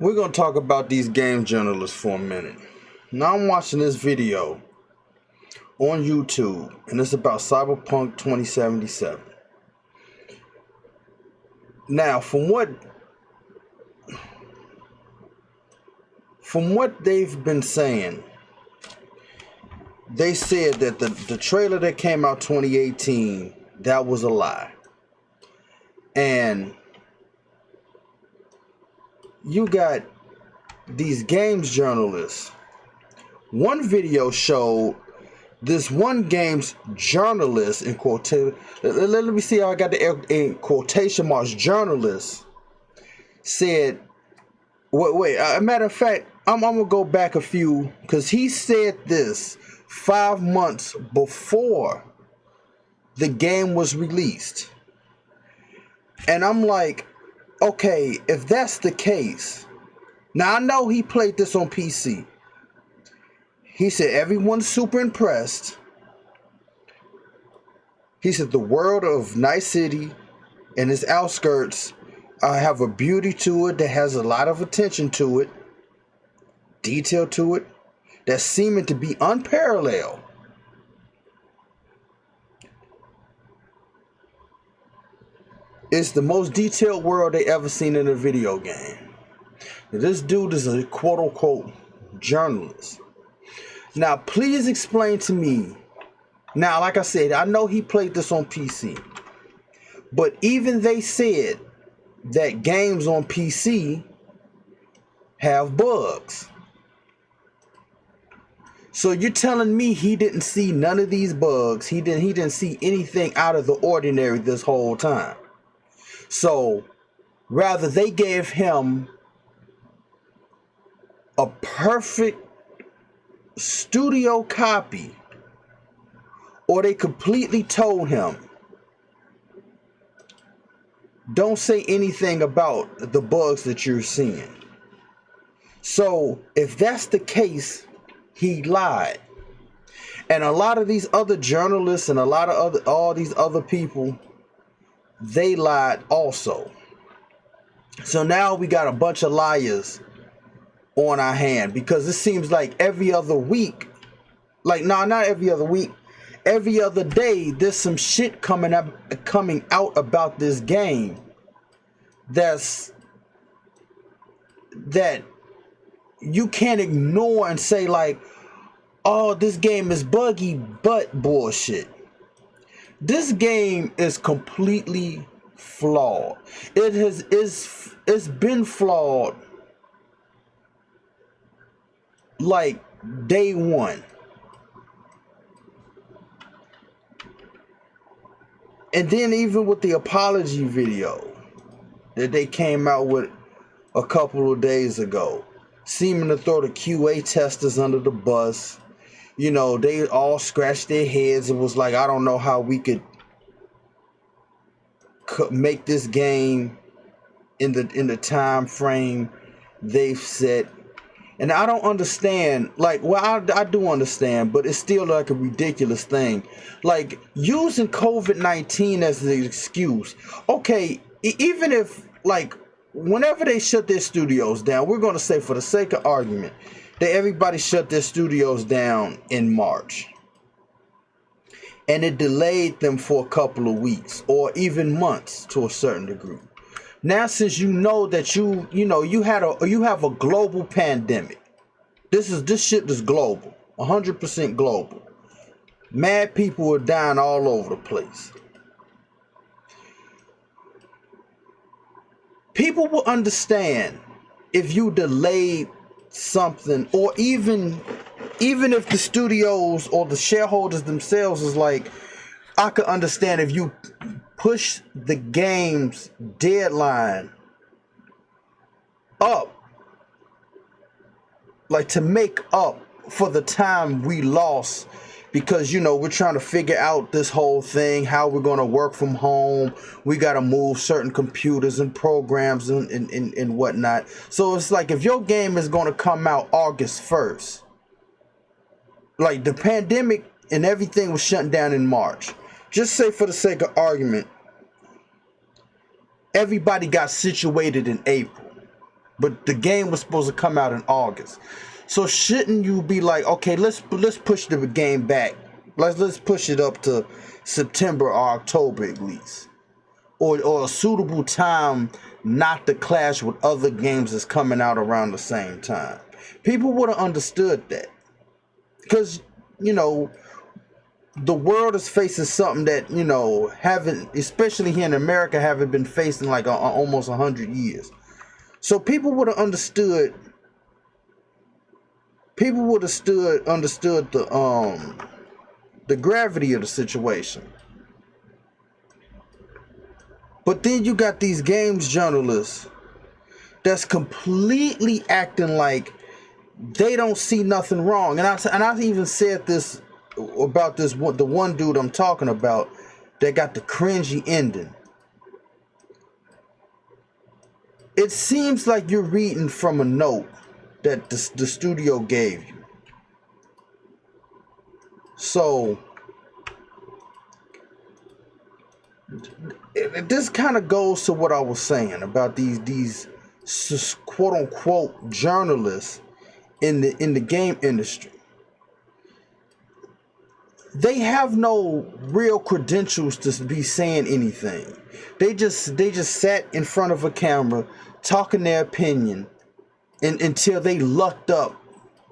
We're going to talk about these game journalists for a minute. Now, I'm watching this video on YouTube, and it's about Cyberpunk 2077. Now, from what they've been saying, they said that the trailer that came out 2018, that was a lie. And you got these games journalists. One video showed this one games journalist in quotation. Let me see how I got the in quotation marks. Journalist said, "Wait. Matter of fact, I'm gonna go back a few because he said this 5 months before the game was released." And I'm like, okay, if that's the case, now I know he played this on PC. He said everyone's super impressed. He said the world of Night City and its outskirts have a beauty to it that has a lot of attention to it, detail to it, that's seeming to be unparalleled. It's the most detailed world they ever seen in a video game. Now, this dude is a quote-unquote journalist. Now, please explain to me. Now, like I said, I know he played this on PC. But even they said that games on PC have bugs. So you're telling me he didn't see none of these bugs. He didn't see anything out of the ordinary this whole time. So rather they gave him a perfect studio copy, or they completely told him, don't say anything about the bugs that you're seeing. So if that's the case, he lied. And a lot of these other journalists and all these other people, they lied also. So now we got a bunch of liars on our hand, because it seems like every other week, not every other week, every other day, there's some shit coming out about this game that you can't ignore and say like, oh, this game is buggy, but bullshit. This game is completely flawed. It's been flawed like day one. And then even with the apology video that they came out with a couple of days ago, seeming to throw the QA testers under the bus. You know, they all scratched their heads. It was like, I don't know how we could make this game in the time frame they've set. And I don't understand, I do understand, but it's still like a ridiculous thing. Like, using COVID-19 as the excuse. Okay, even if, whenever they shut their studios down, we're going to say, for the sake of argument, that everybody shut their studios down in March. And it delayed them for a couple of weeks, or even months to a certain degree. Now, since you know that you have a global pandemic, this shit is global, 100% global. Mad people are dying all over the place. People will understand if you delayed something, or even if the studios or the shareholders themselves is like, I could understand if you push the game's deadline up, to make up for the time we lost, because we're trying to figure out this whole thing, how we're going to work from home. We got to move certain computers and programs and whatnot. So it's like, if your game is going to come out August 1st, the pandemic and everything was shut down in March. Just say, for the sake of argument, everybody got situated in April. but the game was supposed to come out in August. So shouldn't you be like, okay, let's push the game back. Let's push it up to September or October at least, or a suitable time not to clash with other games that's coming out around the same time. People would have understood that, because the world is facing something that haven't, especially here in America, haven't been facing like almost 100 years. So people would have understood. People would have understood the gravity of the situation. But then you got these games journalists that's completely acting like they don't see nothing wrong. And I even said this about the one dude I'm talking about that got the cringy ending. It seems like you're reading from a note that the studio gave you. So this kind of goes to what I was saying about these quote unquote journalists in the game industry. They have no real credentials to be saying anything. They just sat in front of a camera talking their opinion until they lucked up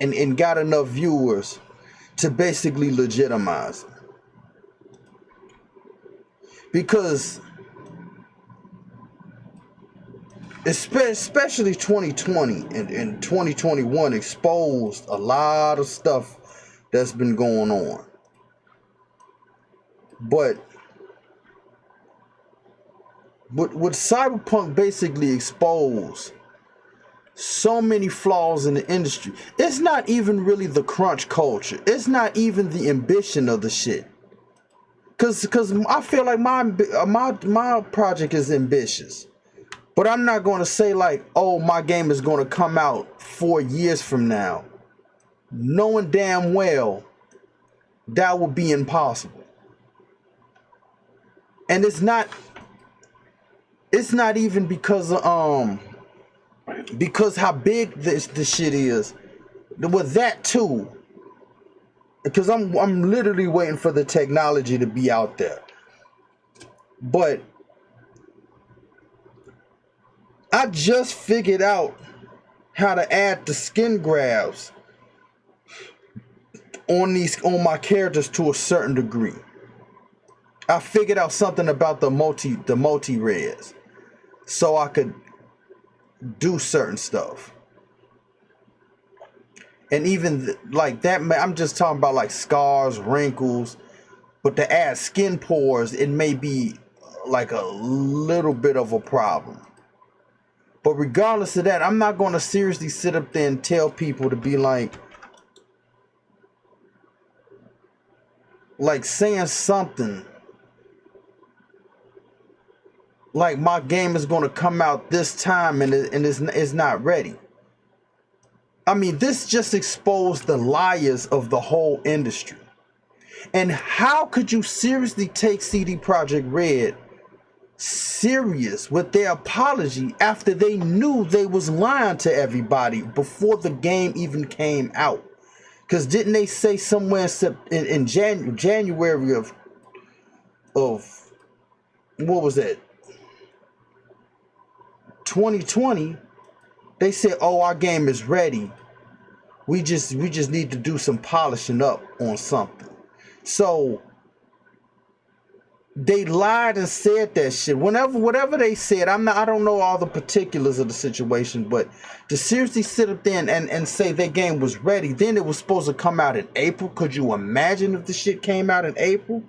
and got enough viewers to basically legitimize it. Because especially 2020 and 2021 exposed a lot of stuff that's been going on. But what Cyberpunk basically exposed so many flaws in the industry. It's not even really the crunch culture. It's not even the ambition of the shit. Cause I feel like my project is ambitious. But I'm not going to say like, oh, my game is going to come out 4 years from now, knowing damn well that would be impossible. And it's not even because how big this shit is. With that too. Because I'm literally waiting for the technology to be out there. But I just figured out how to add the skin grabs on my characters to a certain degree. I figured out something about the multi-res, so I could do certain stuff. And even like that, I'm just talking about like scars, wrinkles, but to add skin pores, it may be like a little bit of a problem. But regardless of that, I'm not going to seriously sit up there and tell people to be like saying something like my game is going to come out this time and it's not ready. I mean, this just exposed the liars of the whole industry. And how could you seriously take CD Projekt Red serious with their apology after they knew they was lying to everybody before the game even came out? Because didn't they say somewhere in January of what was that, 2020, they said, oh, our game is ready, we just need to do some polishing up on something. So they lied and said that shit. Whatever they said, I don't know all the particulars of the situation, but to seriously sit up there and say their game was ready, then it was supposed to come out in April. Could you imagine if the shit came out in April?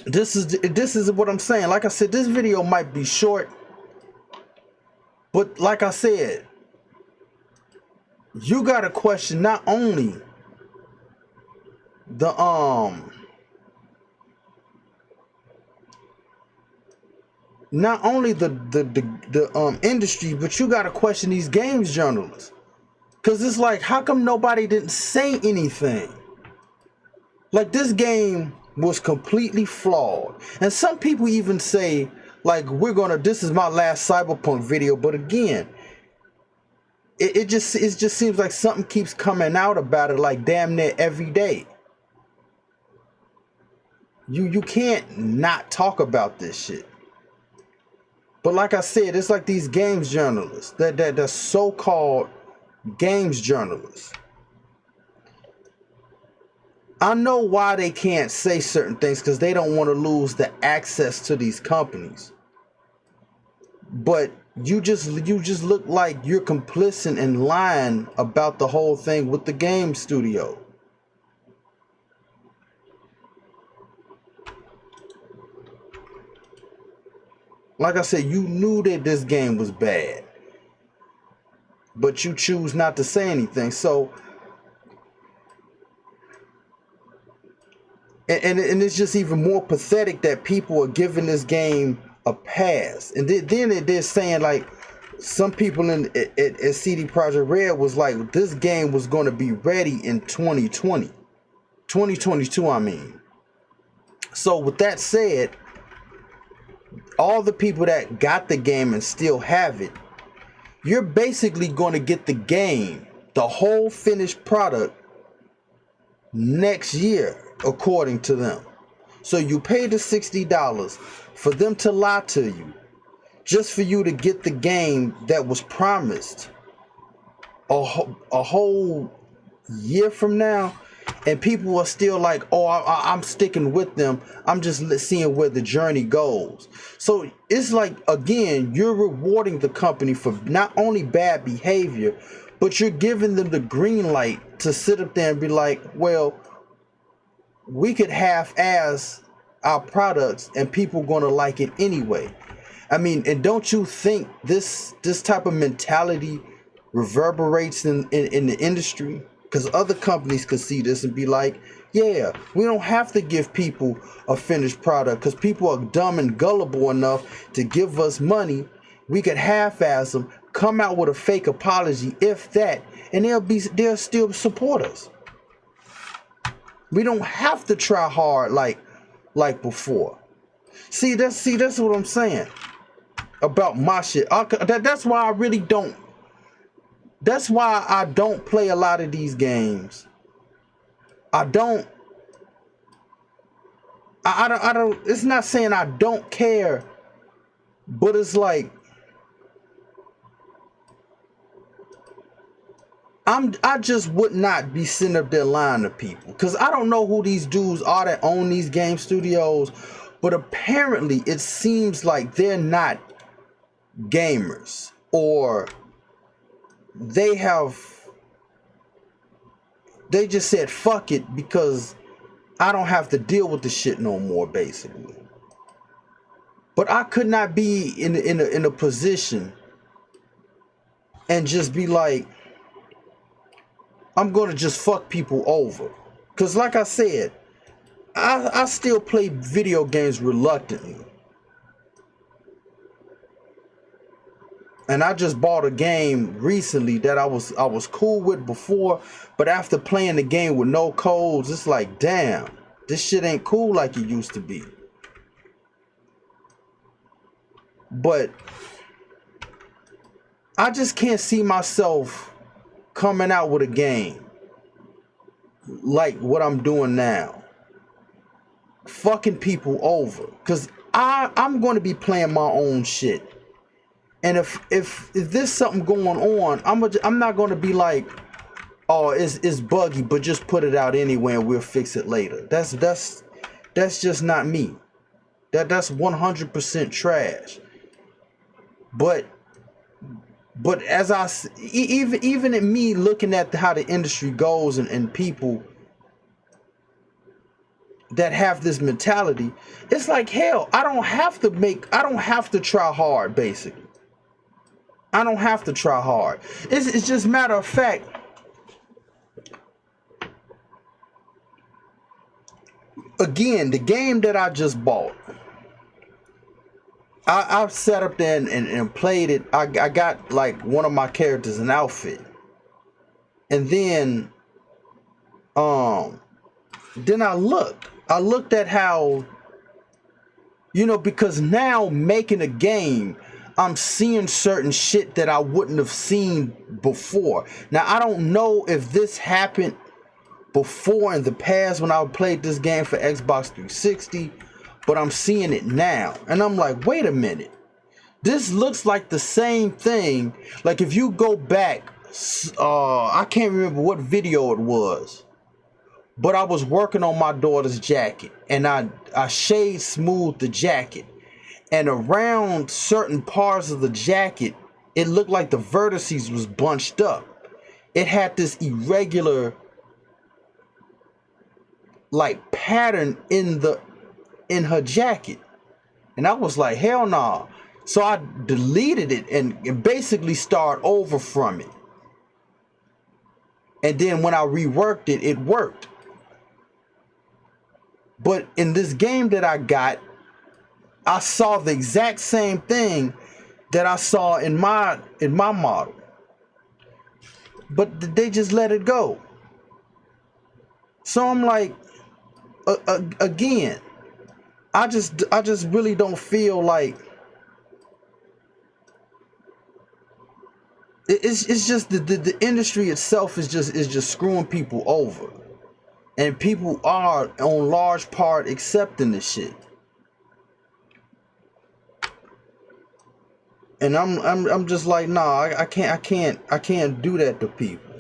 This is what I'm saying. Like I said, this video might be short, but like I said, you gotta question not only the industry, but you gotta question these games journalists. Cause it's like, how come nobody didn't say anything? Like, this game was completely flawed. And some people even say Like, this is my last Cyberpunk video, but again, it just seems like something keeps coming out about it like damn near every day. You can't not talk about this shit. But like I said, it's like these games journalists, that so-called games journalists. I know why they can't say certain things, because they don't want to lose the access to these companies. But you just look like you're complicit and lying about the whole thing with the game studio. Like I said, you knew that this game was bad, but you choose not to say anything. So, and it's just even more pathetic that people are giving this game a pass. And then they're saying, like, some people at CD Projekt Red was like, this game was going to be ready in 2022, I mean. So with that said, all the people that got the game and still have it, you're basically going to get the game, the whole finished product, next year, according to them. So you pay the $60 for them to lie to you, just for you to get the game that was promised a whole year from now. And people are still like, oh, I'm sticking with them. I'm just seeing where the journey goes. So it's like, again, you're rewarding the company for not only bad behavior, but you're giving them the green light to sit up there and be like, well, we could half-ass our products and people going to like it anyway. I mean, and don't you think this type of mentality reverberates in the industry? Because other companies could see this and be like, yeah, we don't have to give people a finished product because people are dumb and gullible enough to give us money. We could half-ass them, come out with a fake apology, if that, and they'll still support us. We don't have to try hard like before. See, that's what I'm saying about my shit. That's why I really don't. That's why I don't play a lot of these games. I don't. It's not saying I don't care, but it's like I just would not be sitting up there lying to people, because I don't know who these dudes are that own these game studios, but apparently it seems like they're not gamers, or they just said fuck it because I don't have to deal with the shit no more, basically. But I could not be in a position and just be like, I'm gonna just fuck people over. Because like I said, I still play video games reluctantly. And I just bought a game recently that I was cool with before, but after playing the game with no codes, it's like, damn, this shit ain't cool like it used to be. But I just can't see myself coming out with a game like what I'm doing now, fucking people over, because I'm going to be playing my own shit. And if there's something going on, I'm not going to be like, oh, it's buggy, but just put it out anyway and we'll fix it later. That's just not me. That's 100% trash. But as even at me looking at how the industry goes and people that have this mentality, it's like, hell, I don't have to try hard, basically. I don't have to try hard. It's just matter of fact, again, the game that I just bought, I've sat up there and played it. I got like one of my characters an outfit. And then I looked at how You know, because now making a game, I'm seeing certain shit that I wouldn't have seen before. Now, I don't know if this happened before in the past when I played this game for Xbox 360, but I'm seeing it now. And I'm like, wait a minute. This looks like the same thing. Like if you go back, I can't remember what video it was, but I was working on my daughter's jacket and I shade smoothed the jacket, and around certain parts of the jacket, it looked like the vertices was bunched up. It had this irregular like pattern in her jacket. And I was like, hell no. Nah. So I deleted it and basically start over from it. And then when I reworked it, it worked. But in this game that I got, I saw the exact same thing that I saw in my model. But they just let it go. So I'm like, again, I just really don't feel like it's just the industry itself is just screwing people over, and people are on large part accepting this shit. And I'm just like, nah, I can't do that to people.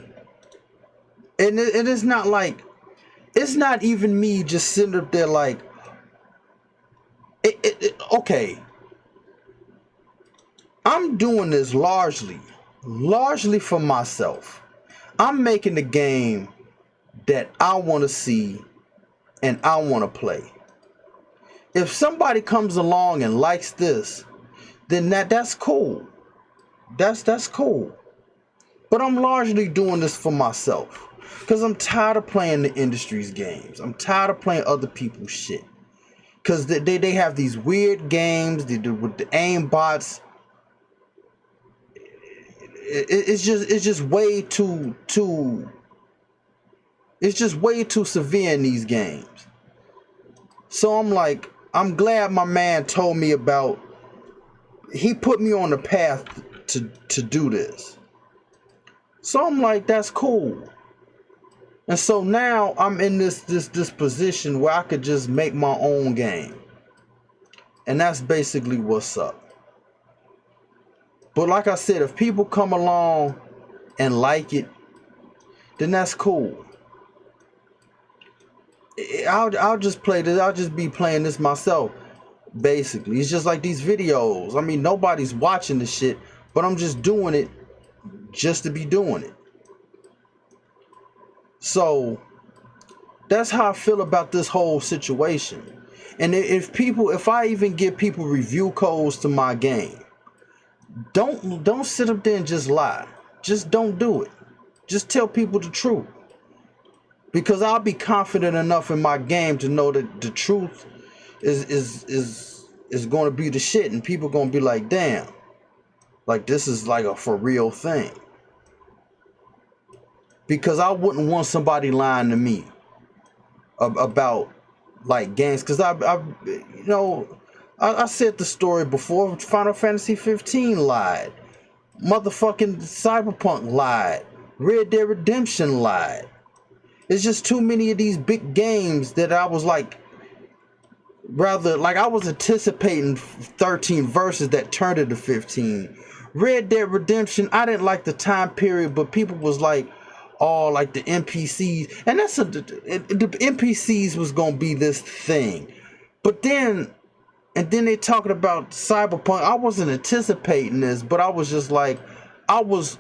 And it is not like, it's not even me just sitting up there like, okay, I'm doing this largely for myself. I'm making the game that I want to see and I want to play. If somebody comes along and likes this, then that's cool. That's cool. But I'm largely doing this for myself because I'm tired of playing the industry's games. I'm tired of playing other people's shit. Because they have these weird games with the aim bots. It's just way too it's just way too severe in these games. So I'm like, I'm glad my man told me about, he put me on the path to do this. So I'm like, that's cool. And so now I'm in this position where I could just make my own game. And that's basically what's up. But like I said, if people come along and like it, then that's cool. I'll just play this. I'll just be playing this myself. Basically, it's just like these videos. I mean, nobody's watching the shit, but I'm just doing it just to be doing it. So that's how I feel about this whole situation. And if I even give people review codes to my game, don't sit up there and just lie. Just don't do it. Just tell people the truth. Because I'll be confident enough in my game to know that the truth is going to be the shit, and people going to be like, damn, like this is like a for real thing. Because I wouldn't want somebody lying to me about like games. Because I said the story before. Final Fantasy 15 lied. Motherfucking Cyberpunk lied. Red Dead Redemption lied. It's just too many of these big games that I was like, rather, like I was anticipating 13 verses that turned into 15. Red Dead Redemption, I didn't like the time period, but people was like, oh, like the NPCs. And the NPCs was going to be this thing. But then they talking about Cyberpunk. I wasn't anticipating this, but I was just like, I was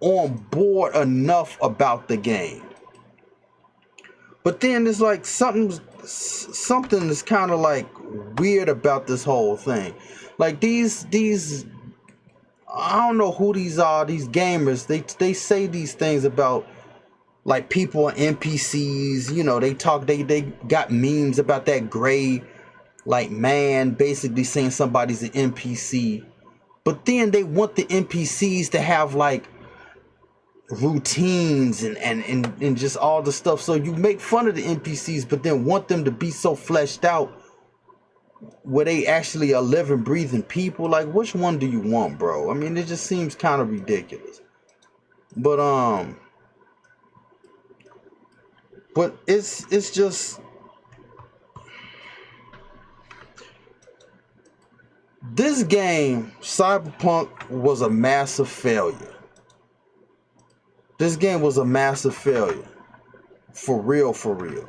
on board enough about the game. But then there's like something is kind of like weird about this whole thing. Like these I don't know who these are, these gamers. They say these things about like people and NPCs, you know, they got memes about that gray like man basically saying somebody's an NPC. But then they want the NPCs to have like routines and just all the stuff. So you make fun of the NPCs, but then want them to be so fleshed out where they actually are living, breathing people. Like, which one do you want, bro? I mean, it just seems kind of ridiculous. But it's just, this game, Cyberpunk, was a massive failure. This game was a massive failure. For real, for real.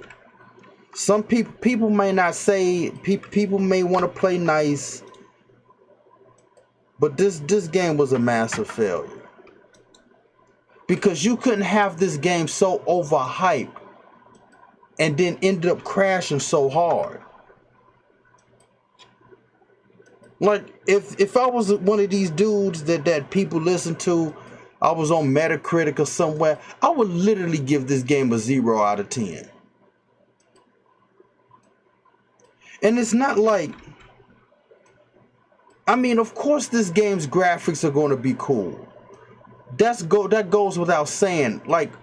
Some people may not say, people may want to play nice, but this game was a massive failure. Because you couldn't have this game so overhyped and then ended up crashing so hard. Like, if I was one of these dudes that people listen to, I was on Metacritic or somewhere, I would literally give this game a 0 out of 10. And it's not like, I mean, of course this game's graphics are going to be cool. That goes without saying. Like,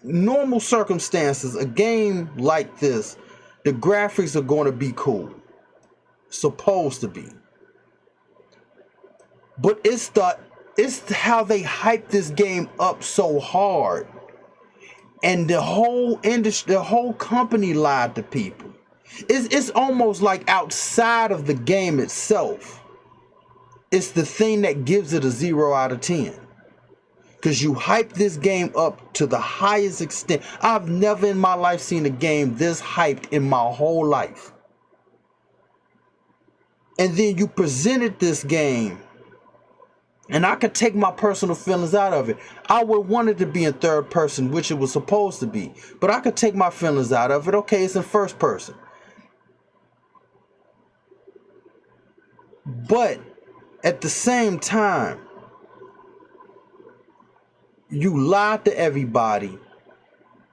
normal circumstances, a game like this, the graphics are going to be cool. Supposed to be. But it's how they hype this game up so hard. And the whole industry, the whole company lied to people. It's almost like outside of the game itself. It's the thing that gives it a 0 out of 10. Because you hype this game up to the highest extent. I've never in my life seen a game this hyped in my whole life. And then you presented this game, and I could take my personal feelings out of it. I would want it to be in third person, which it was supposed to be. But I could take my feelings out of it. Okay, it's in first person. But at the same time, you lied to everybody.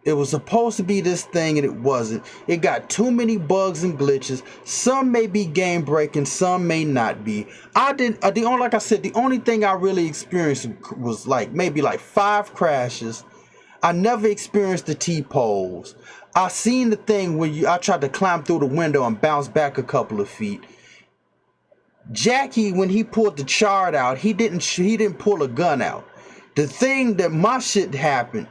It was supposed to be this thing and it wasn't. It got too many bugs and glitches. Some may be game breaking, some may not be. Like I said, the only thing I really experienced was maybe 5 crashes. I never experienced the T-pose. I seen the thing when I tried to climb through the window and bounce back a couple of feet. Jackie, when he pulled the chart out, he didn't pull a gun out. The thing that my shit happened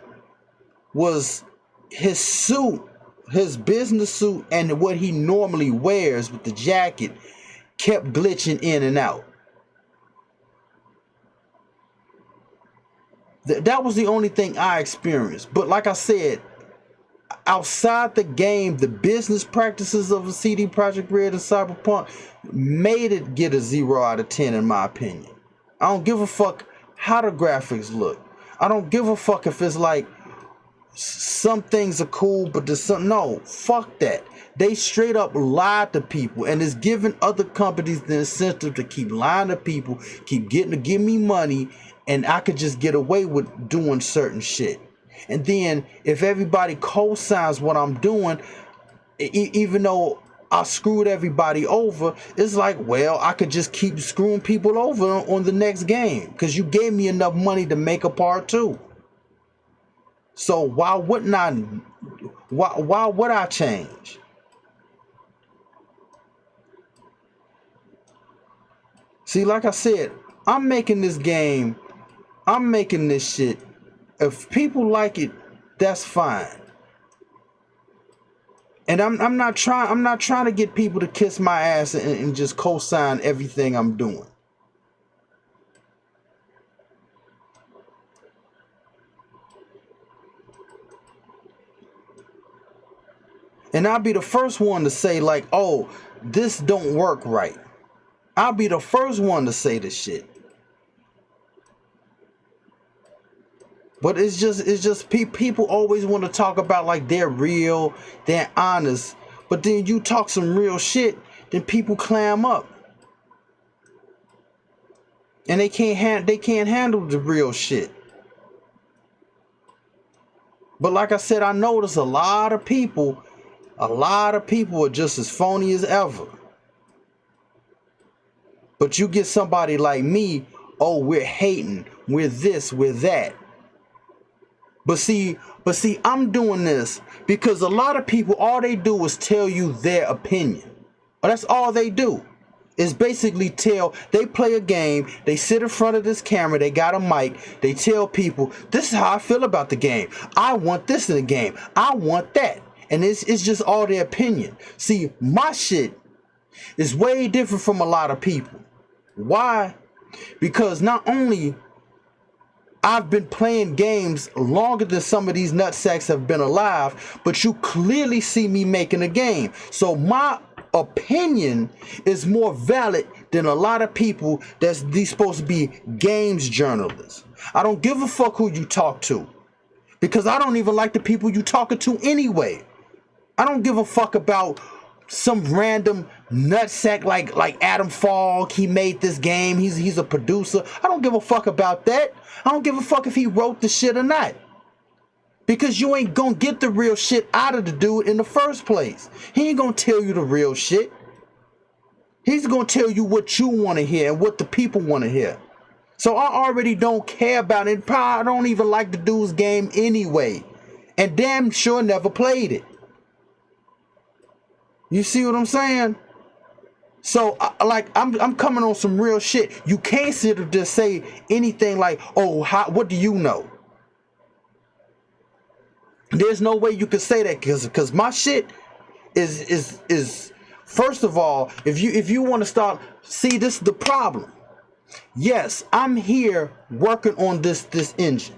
was his suit, his business suit, and what he normally wears with the jacket kept glitching in and out. That was the only thing I experienced. But like I said, outside the game, the business practices of CD Projekt Red and Cyberpunk made it get a 0 out of 10 in my opinion. I don't give a fuck how the graphics look. I don't give a fuck if it's like some things are cool, but there's some, no, fuck that. They straight up lied to people, and it's giving other companies the incentive to keep lying to people, keep getting to give me money, and I could just get away with doing certain shit. And then if everybody co-signs what I'm doing, even though I screwed everybody over, it's like, well, I could just keep screwing people over on the next game because you gave me enough money to make a part 2. So why wouldn't I? Why would I change? See, like I said, I'm making this game. I'm making this shit. If people like it, that's fine. And I'm not trying to get people to kiss my ass and just co-sign everything I'm doing. And I'll be the first one to say like, oh, this don't work right. I'll be the first one to say this shit. But it's just people always want to talk about like they're real, they're honest. But then you talk some real shit, then people clam up. And they can't handle the real shit. But like I said, I notice a lot of people are just as phony as ever. But you get somebody like me, oh, we're hating, we're this, we're that. But see, I'm doing this because a lot of people, all they do is tell you their opinion. That's all they do. Is basically they play a game, they sit in front of this camera, they got a mic, they tell people, this is how I feel about the game. I want this in the game. I want that. And it's just all their opinion. See, my shit is way different from a lot of people. Why? Because not only I've been playing games longer than some of these nutsacks have been alive, but you clearly see me making a game. So my opinion is more valid than a lot of people that's these supposed to be games journalists. I don't give a fuck who you talk to, because I don't even like the people you talking to anyway. I don't give a fuck about some random nutsack like Adam Falk. He made this game. He's a producer. I don't give a fuck about that. I don't give a fuck if he wrote the shit or not. Because you ain't gonna get the real shit out of the dude in the first place. He ain't gonna tell you the real shit. He's gonna tell you what you want to hear and what the people want to hear. So I already don't care about it. Probably I don't even like the dude's game anyway. And damn sure never played it. You see what I'm saying? So I'm coming on some real shit. You can't sit or just say anything like, oh, what do you know? There's no way you could say that, because my shit is first of all, if you want to start, see, this is the problem. Yes, I'm here working on this engine.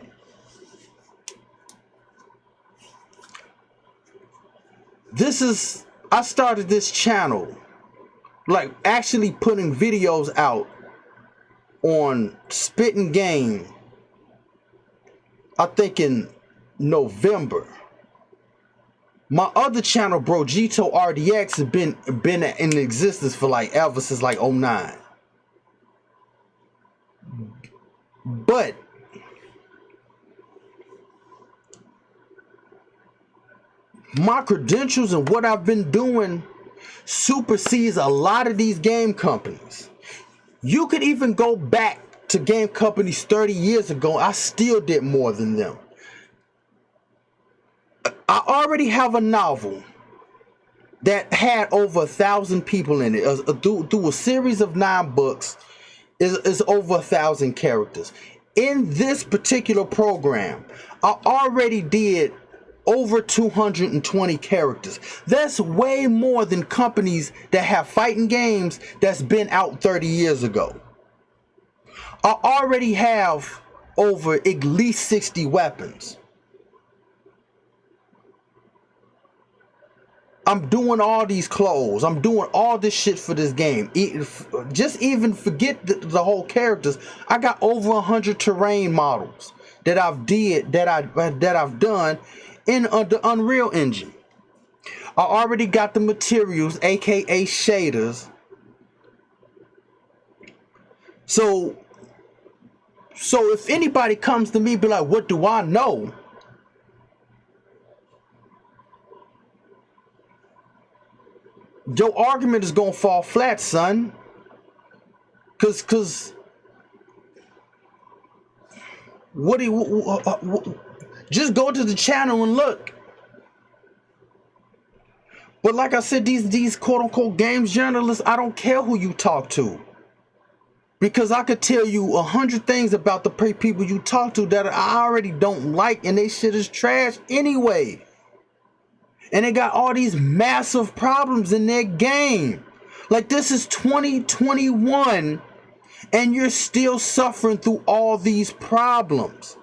I started this channel, like actually putting videos out on Spitting Game, I think in November. My other channel, Brogito RDX, has been in existence for like ever since like 09. But my credentials and what I've been doing supersedes a lot of these game companies. You could even go back to game companies 30 years ago. I still did more than them. I already have a novel that had over 1,000 people in it. Through a series of 9 books, is over 1,000 characters. In this particular program, I already did over 220 characters. That's way more than companies that have fighting games that's been out 30 years ago. I already have over at least 60 weapons. I'm doing all these clothes. I'm doing all this shit for this game. Just even forget the whole characters. I got over 100 terrain models that I've done in the Unreal Engine. I already got the materials, aka shaders. So if anybody comes to me, be like, what do I know? Your argument is gonna fall flat, son. Cause what do you just go to the channel and look. But like I said, these quote unquote games journalists, I don't care who you talk to, because I could tell you 100 things about the people you talk to that I already don't like, and they shit is trash anyway. And they got all these massive problems in their game. Like, this is 2021 and you're still suffering through all these problems.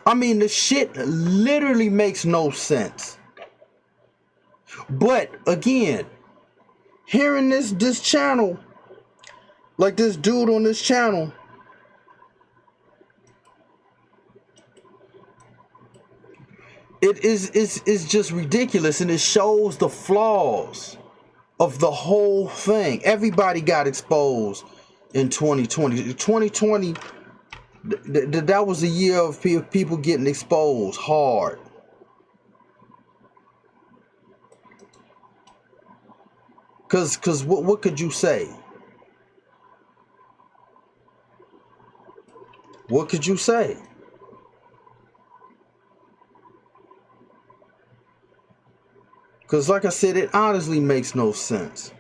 I mean, the shit literally makes no sense. But again, hearing this channel, like this dude on this channel, it is just ridiculous, and it shows the flaws of the whole thing. Everybody got exposed in 2020. 2020, that was a year of people getting exposed hard. Cause what could you say? What could you say? Because like I said, it honestly makes no sense.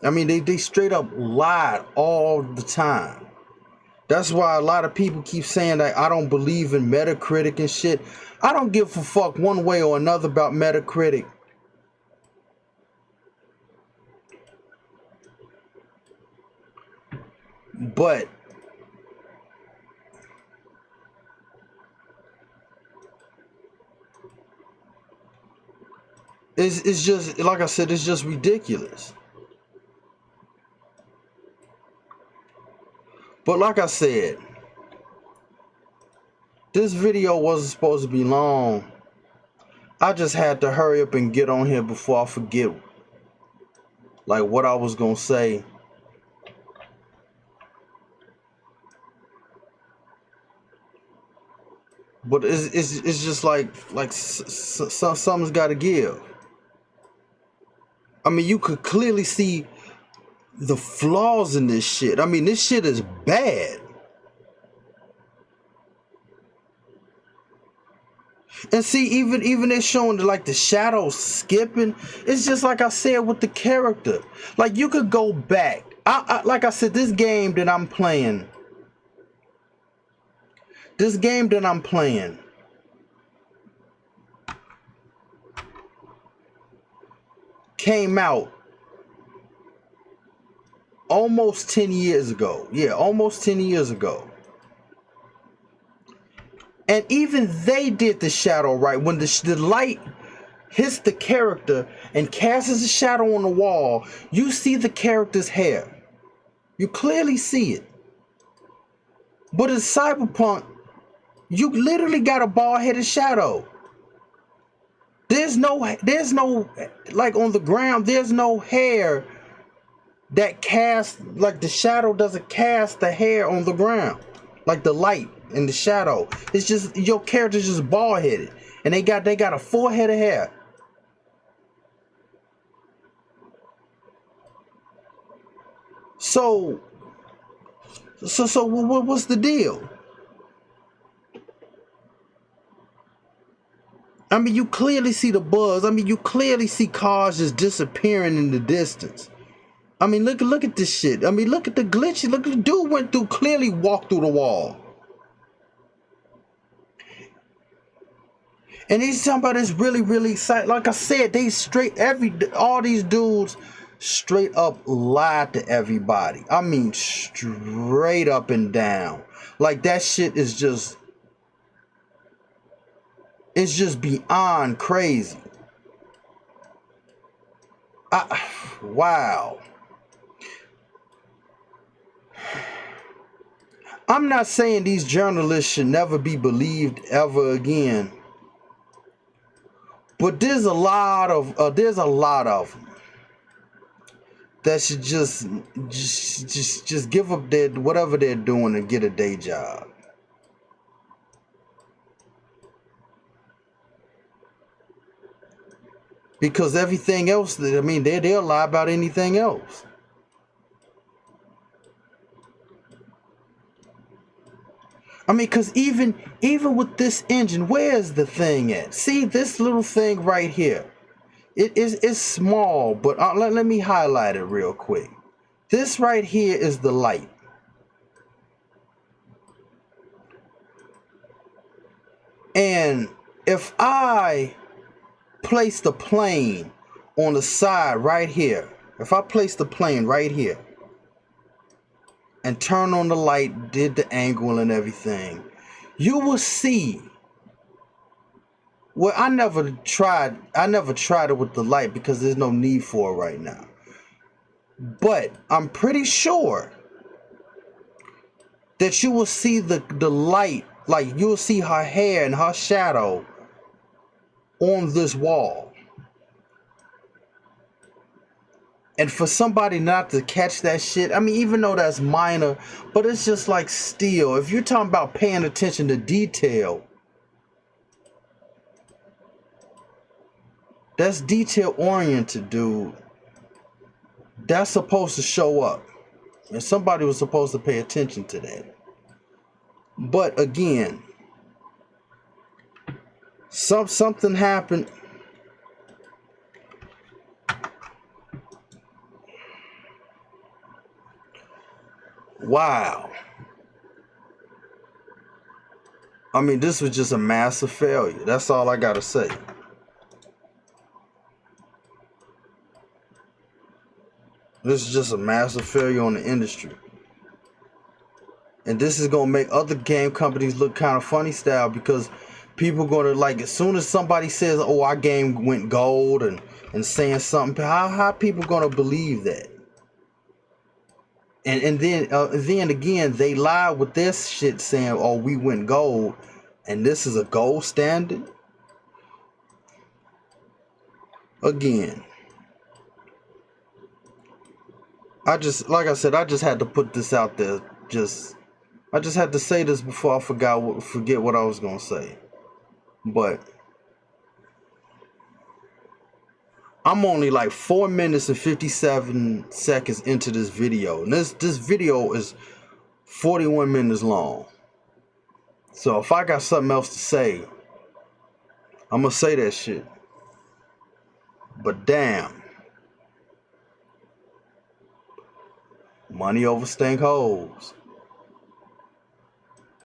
I mean, they straight up lied all the time. That's why a lot of people keep saying that I don't believe in Metacritic and shit. I don't give a fuck one way or another about Metacritic. But it's just, like I said, it's just ridiculous. But like I said, this video wasn't supposed to be long. I just had to hurry up and get on here before I forget like what I was gonna say. But it's just like something's got to give. I mean, you could clearly see the flaws in this shit. I mean, this shit is bad. And see, even it's showing like the shadows skipping. It's just like I said with the character. Like you could go back. Like I said, this game that I'm playing. Came out almost 10 years ago. Yeah, almost 10 years ago. And even they did the shadow right. When the light hits the character and casts a shadow on the wall, you see the character's hair. You clearly see it. But in Cyberpunk, you literally got a bald-headed shadow. There's no, like on the ground, there's no hair that casts, like the shadow doesn't cast the hair on the ground. Like the light and the shadow. It's just, your character's just bald-headed. And they got a full head of hair. So what's the deal? I mean, you clearly see the buzz. I mean, you clearly see cars just disappearing in the distance. I mean, look at this shit. I mean, look at the glitch. Look, the dude went through, clearly walked through the wall. And he's talking about this really exciting. Like I said, they all these dudes straight up lied to everybody. I mean, straight up and down. Like that shit is just, it's just beyond crazy. Wow. I'm not saying these journalists should never be believed ever again. But there's a lot of them that should just give up their whatever they're doing and get a day job. Because everything else, I mean, they'll lie about anything else. I mean, because even with this engine, where's the thing at? See this little thing right here? It's small, but let me highlight it real quick. This right here is the light. And if I place the plane on the side right here, if I place the plane right here and turn on the light, did the angle and everything, you will see. Well, I never tried it with the light because there's no need for it right now. But I'm pretty sure that you will see the light, like you will see her hair and her shadow on this wall. And for somebody not to catch that shit, I mean, even though that's minor, but it's just like still, if you're talking about paying attention to detail, that's detail oriented, dude. That's supposed to show up. And somebody was supposed to pay attention to that. But again, Something happened. Wow. I mean, this was just a massive failure. That's all I gotta say. This is just a massive failure on the industry. And this is gonna make other game companies look kind of funny style, because people gonna, like, as soon as somebody says, "Oh, our game went gold," and saying something, how people gonna believe that? And then again, they lie with this shit saying, "Oh, we went gold," and this is a gold standard. Again, like I said, I just had to put this out there. I just had to say this before I forget what I was gonna say. But I'm only like 4 minutes and 57 seconds into this video, and this video is 41 minutes long. So if I got something else to say, I'm gonna say that shit. But damn, money over stink holes.